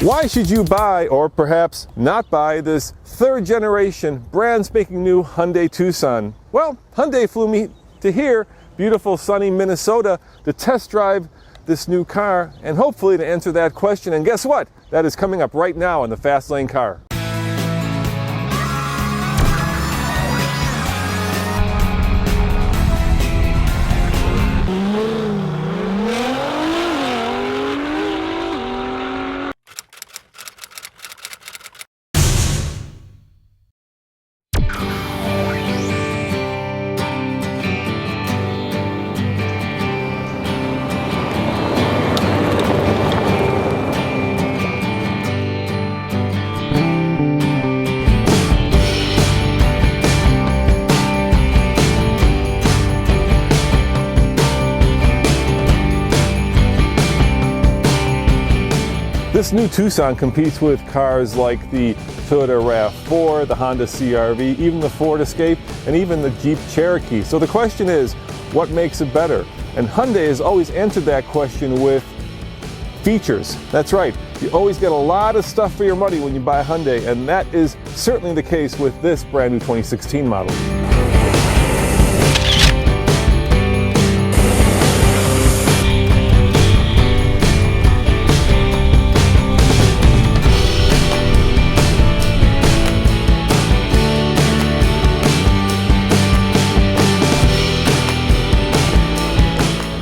Why should you buy, or perhaps not buy, this third generation, brand spanking new Hyundai Tucson? Well, Hyundai flew me to here, beautiful sunny Minnesota, to test drive this new car and hopefully to answer that question. And guess what? That is coming up right now in the Fast Lane Car. This new Tucson competes with cars like the Toyota RAV4, the Honda CR-V, even the Ford Escape, and even the Jeep Cherokee. So the question is, what makes it better? And Hyundai has always answered that question with features. That's right, you always get a lot of stuff for your money when you buy a Hyundai, and that is certainly the case with this brand new 2016 model.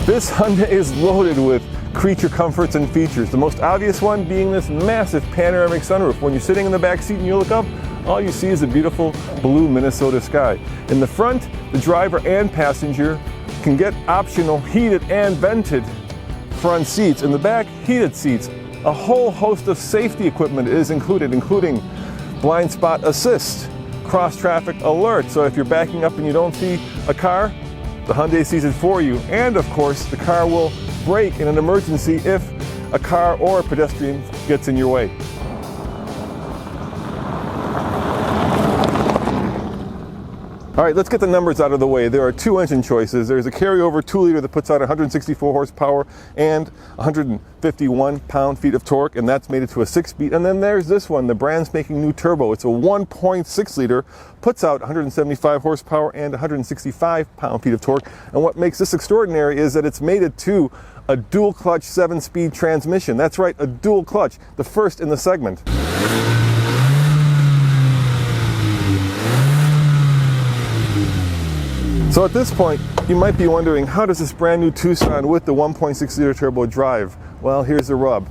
This Hyundai is loaded with creature comforts and features. The most obvious one being this massive panoramic sunroof. When you're sitting in the back seat and you look up, all you see is a beautiful blue Minnesota sky. In the front, the driver and passenger can get optional heated and vented front seats. In the back, heated seats. A whole host of safety equipment is included, including blind spot assist, cross traffic alert. So if you're backing up and you don't see a car, the Hyundai sees it for you, and of course the car will brake in an emergency if a car or a pedestrian gets in your way. All right, let's get the numbers out of the way. There are two engine choices. There's a carryover 2-liter that puts out 164 horsepower and 151 pound-feet of torque, and that's made it to a 6-speed. And then there's this one, the brand spanking new turbo. It's a 1.6-liter, puts out 175 horsepower and 165 pound-feet of torque. And what makes this extraordinary is that it's made it to a dual-clutch 7-speed transmission. That's right, a dual clutch, the first in the segment. So at this point, you might be wondering, how does this brand new Tucson with the 1.6-liter turbo drive? Well, here's the rub.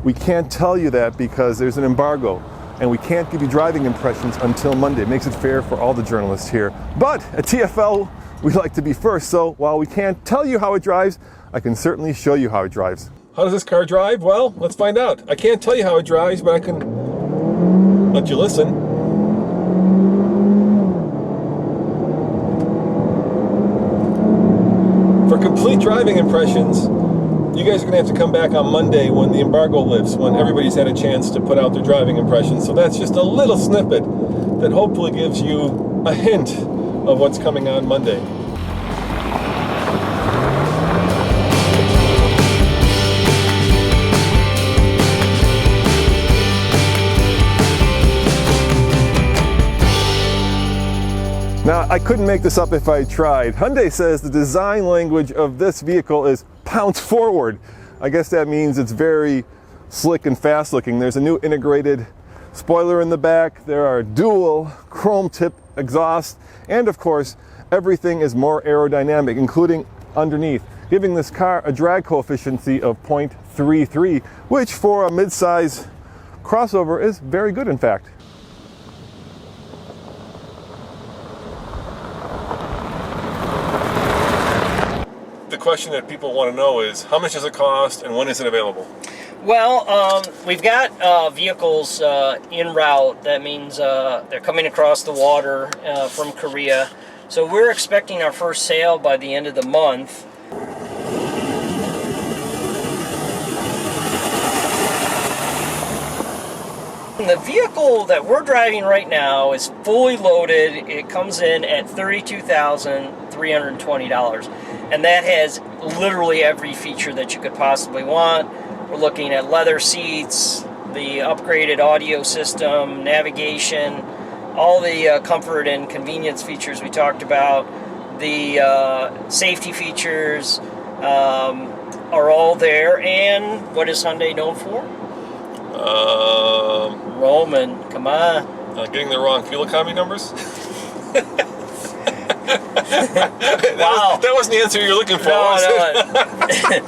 We can't tell you that because there's an embargo, and we can't give you driving impressions until Monday. It makes it fair for all the journalists here. But at TFL, we like to be first, so while we can't tell you how it drives, I can certainly show you how it drives. How does this car drive? Well, let's find out. I can't tell you how it drives, but I can let you listen. For complete driving impressions, you guys are going to have to come back on Monday when the embargo lifts, when everybody's had a chance to put out their driving impressions. So that's just a little snippet that hopefully gives you a hint of what's coming on Monday. Now, I couldn't make this up if I tried. Hyundai says the design language of this vehicle is pounce forward. I guess that means it's very slick and fast looking. There's a new integrated spoiler in the back. There are dual chrome tip exhaust. And of course, everything is more aerodynamic, including underneath, giving this car a drag coefficient of 0.33, which for a mid-size crossover is very good, in fact. The question that people want to know is, how much does it cost and when is it available? Well, we've got vehicles en route. That means they're coming across the water from Korea. So we're expecting our first sale by the end of the month. The vehicle that we're driving right now is fully loaded. It comes in at $32,320, and that has literally every feature that you could possibly want. We're looking at leather seats, the upgraded audio system, navigation, all the comfort and convenience features we talked about. The safety features are all there. And what is Hyundai known for? Roman, come on. Getting the wrong fuel economy numbers? Wow. That wasn't the answer you're looking for, was it?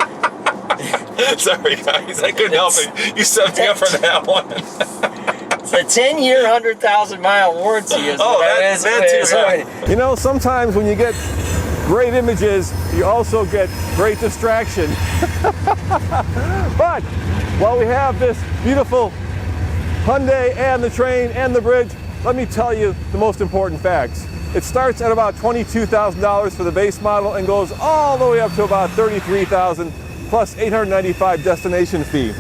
Sorry, guys. I couldn't help it. You set me up for that one. It's a 10-year, 100,000-mile warranty. That too. You know, sometimes when you get great images, you also get great distraction. But while we have this beautiful Hyundai and the train and the bridge, let me tell you the most important facts. It starts at about $22,000 for the base model and goes all the way up to about $33,000 plus $895 destination fee.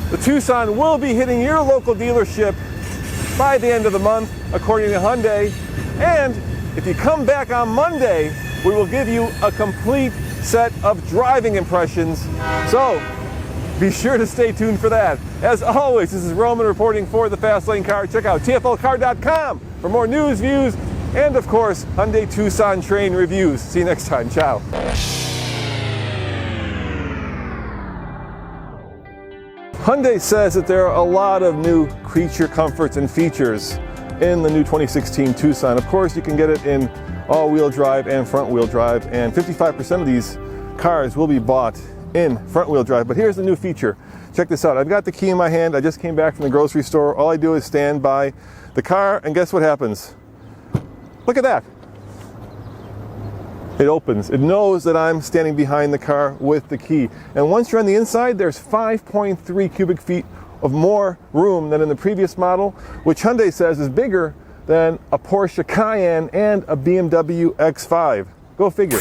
The Tucson will be hitting your local dealership by the end of the month, according to Hyundai. And if you come back on Monday, we will give you a complete set of driving impressions. So be sure to stay tuned for that. As always, this is Roman reporting for the Fast Lane Car. Check out TFLCar.com for more news, views, and of course, Hyundai Tucson train reviews. See you next time. Ciao. Hyundai says that there are a lot of new creature comforts and features in the new 2016 Tucson. Of course, you can get it in all-wheel drive and front-wheel drive, and 55% of these cars will be bought in front-wheel drive. But here's the new feature. Check this out. I've got the key in my hand. I just came back from the grocery store. All I do is stand by the car, and guess what happens? Look at that. It opens. It knows that I'm standing behind the car with the key. And once you're on the inside, there's 5.3 cubic feet of more room than in the previous model, which Hyundai says is bigger than a Porsche Cayenne and a BMW X5. Go figure.